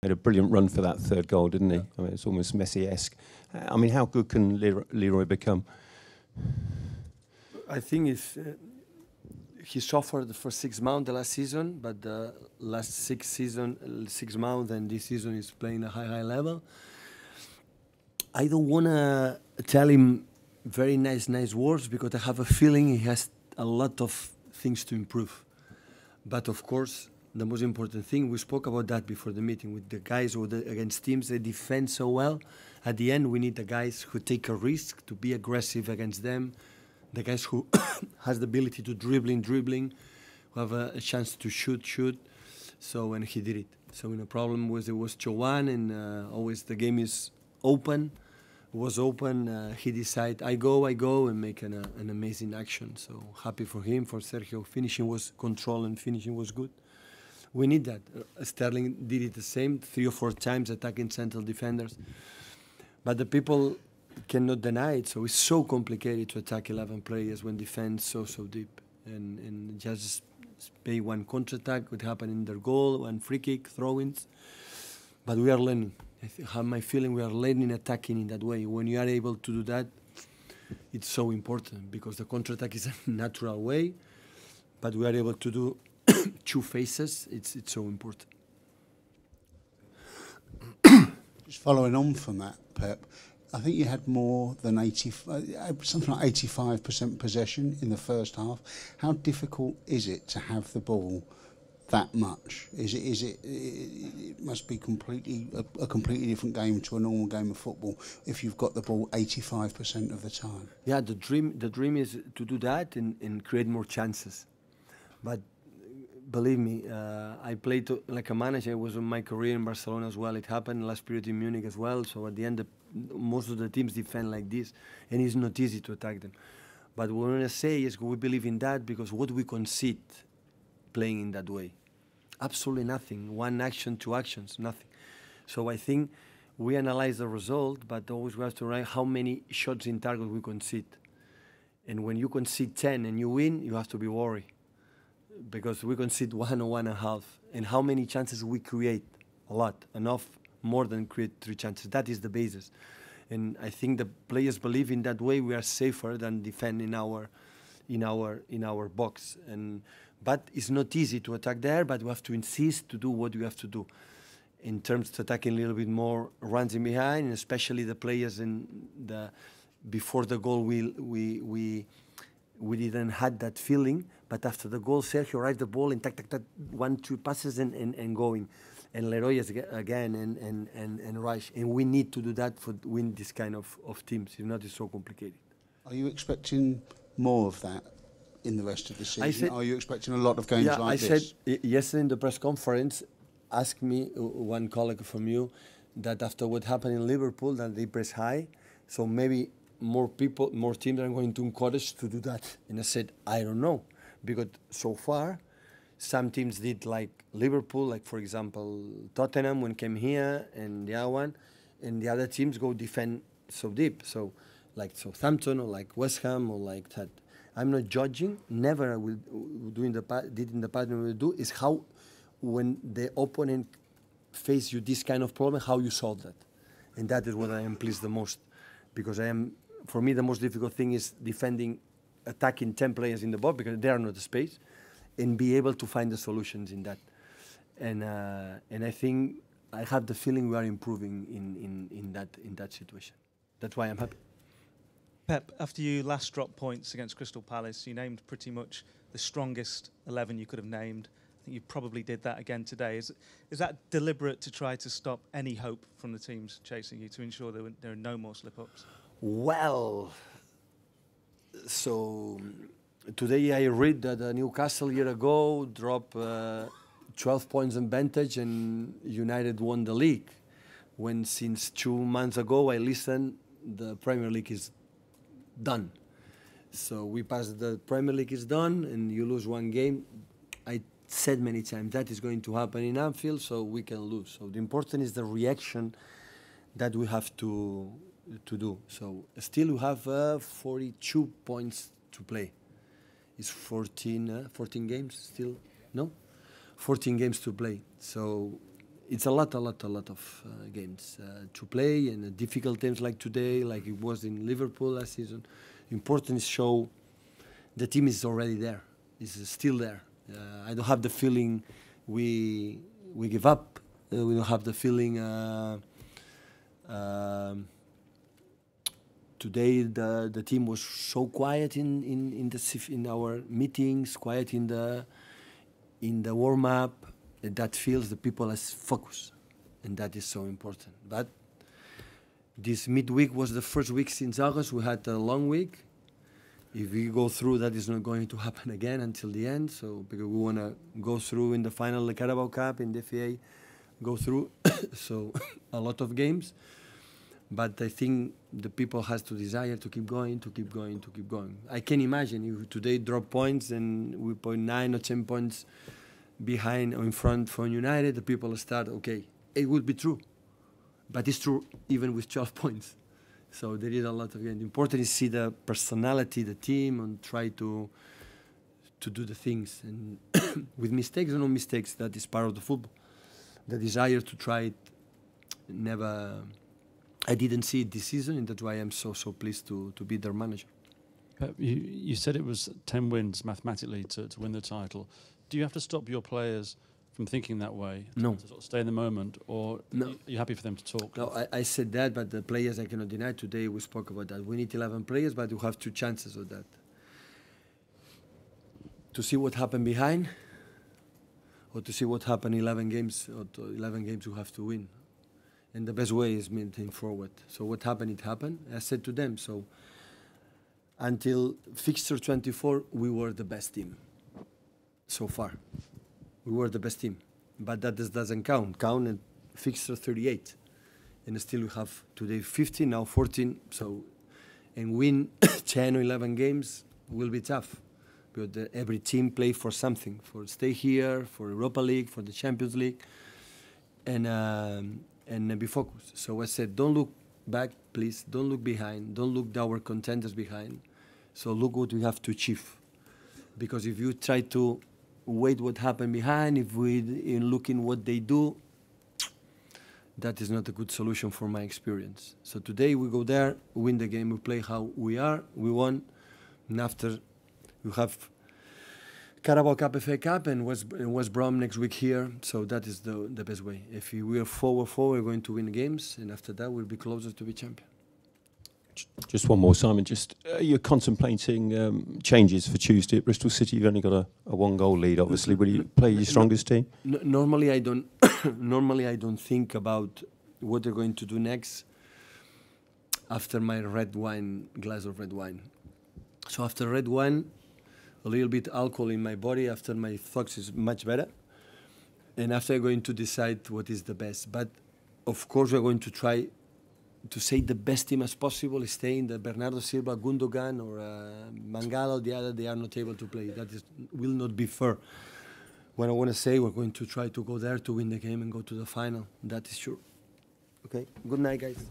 had a brilliant run for that third goal, didn't he? I mean, it's almost Messi-esque. I mean, how good can Leroy become? I think he suffered for 6 months the last season, but the last 6 months and this season is playing a high level. I don't want to tell him very nice words because I have a feeling he has a lot of things to improve. But of course, the most important thing, we spoke about that before the meeting with the guys who against teams, they defend so well. At the end, we need the guys who take a risk to be aggressive against them. The guys who has the ability to dribbling, who have a chance to shoot. So, and he did it. So, the problem was it was 2-1 and always the game is open. Was open. He decided, I go, and make an amazing action. So happy for him, for Sergio. Finishing was control and finishing was good. We need that. Sterling did it the same, 3 or 4 times attacking central defenders. But the people cannot deny it. So it's so complicated to attack 11 players when defense so deep. And just pay one counter-attack would happen in their goal, one free kick, throw-ins. But we are learning. I have my feeling we are learning attacking in that way. When you are able to do that, it's so important because the counter-attack is a natural way, but we are able to do 2 phases. It's so important. Just following on from that, Pep, I think you had more than something like 85% possession in the first half. How difficult is it to have the ball that much? It must be a completely different game to a normal game of football if you've got the ball 85% of the time. Yeah, the dream is to do that and create more chances. But believe me, I played like a manager. It was in my career in Barcelona as well. It happened last period in Munich as well. So at the end, most of the teams defend like this, and it's not easy to attack them. But what we want to say is we believe in that because what we concede playing in that way, absolutely nothing. 1 action, 2 actions, nothing. So I think we analyze the result, but always we have to write how many shots in target we concede. And when you concede 10 and you win, you have to be worried because we concede 1 or 1.5. And how many chances we create? A lot, enough, more than create 3 chances. That is the basis. And I think the players believe in that way we are safer than defend in our box. But it's not easy to attack there, but we have to insist to do what we have to do. In terms of attacking a little bit more runs in behind, and especially the players before the goal, we didn't had that feeling. But after the goal, Sergio arrived the ball and tack, 1, 2 passes and going. And Leroy is again and Rush. And we need to do that for win this kind of teams. If not, it's so complicated. Are you expecting more of that in the rest of the season? Are you expecting a lot of games like this? I said yesterday in the press conference, asked me one colleague from you that after what happened in Liverpool, that they press high, so maybe more teams are going to encourage to do that. And I said, I don't know, because so far, some teams did like Liverpool, like for example, Tottenham when came here, and the other one, and the other teams go defend so deep, so like Southampton or like West Ham or like that. I'm not judging. Never I will do in the past. Will do is how when the opponent face you this kind of problem, how you solve that, and that is what I am pleased the most, because for me the most difficult thing is attacking 10 players in the box because they are not the space, and be able to find the solutions in that, and I think I have the feeling we are improving in that situation. That's why I'm happy. Pep, after you last dropped points against Crystal Palace, you named pretty much the strongest 11 you could have named. I think you probably did that again today. Is that deliberate to try to stop any hope from the teams chasing you, to ensure there are no more slip-ups? Well, so today I read that Newcastle a year ago dropped 12 points advantage and United won the league. When since 2 months ago I listened, the Premier League is done. So we passed the Premier League is done and you lose 1 game. I said many times that is going to happen in Anfield, so we can lose. So the important is the reaction that we have to do. So still we have 42 points to play. It's 14 games still, no? 14 games to play. So it's a lot of games to play, and difficult games like today, like it was in Liverpool last season. Important is show the team is already there, is still there. I don't have the feeling we give up. We don't have the feeling today the team was so quiet in our meetings, quiet in the warm up. That feels the people as focus, and that is so important. But this midweek was the first week since August. We had a long week. If we go through, that is not going to happen again until the end. So because we want to go through in the final, the Carabao Cup in the FA, go through. So a lot of games. But I think the people has to desire to keep going, to keep going, to keep going. I can imagine if today drop points and we put 9 or 10 points behind or in front for United, the people start, okay, it would be true. But it's true even with 12 points. So there is a lot of games. Important is see the personality, the team, and try to do the things. And with mistakes or no mistakes, that is part of the football. The desire to try it, never... I didn't see it this season, and that's why I'm so pleased to be their manager. You said it was 10 wins mathematically to win the title. Do you have to stop your players from thinking that way? No. To sort of stay in the moment, or No. are you happy for them to talk? No, I said that, but the players I cannot deny. Today we spoke about that. We need 11 players, but we have 2 chances of that. To see what happened behind, or to see what happened 11 games, or 11 games we have to win. And the best way is maintain forward. So what happened, it happened. I said to them, so until fixture 24, we were the best team. So far, we were the best team, but that doesn't count. Count at fixture 38, and still we have today 15, now 14. So, and win 10 or 11 games will be tough, because every team play for something, for stay here, for Europa League, for the Champions League, and be focused. So I said, don't look back, please. Don't look behind. Don't look our contenders behind. So look what we have to achieve, because if you try to wait what happened behind, if we look in what they do, that is not a good solution for my experience. So today we go there, win the game, we play how we are, we won, and after we have Carabao Cup, FA Cup, and West Brom next week here. So that is the best way. If we are forward, we're going to win games, and after that we'll be closer to be champion. Just one more, Simon. Just you're contemplating changes for Tuesday at Bristol City. You've only got a 1-goal lead, obviously. Will you play your strongest team? Normally, I don't. Normally, I don't think about what they're going to do next after my glass of red wine. So after red wine, a little bit alcohol in my body. After my thoughts is much better, and after I'm going to decide what is the best. But of course, we're going to try to say the best team as possible, stay in the Bernardo Silva, Gundogan, or Mangala, or the other, they are not able to play. That will not be fair. What I want to say, we're going to try to go there to win the game and go to the final. That is sure. Okay, good night, guys.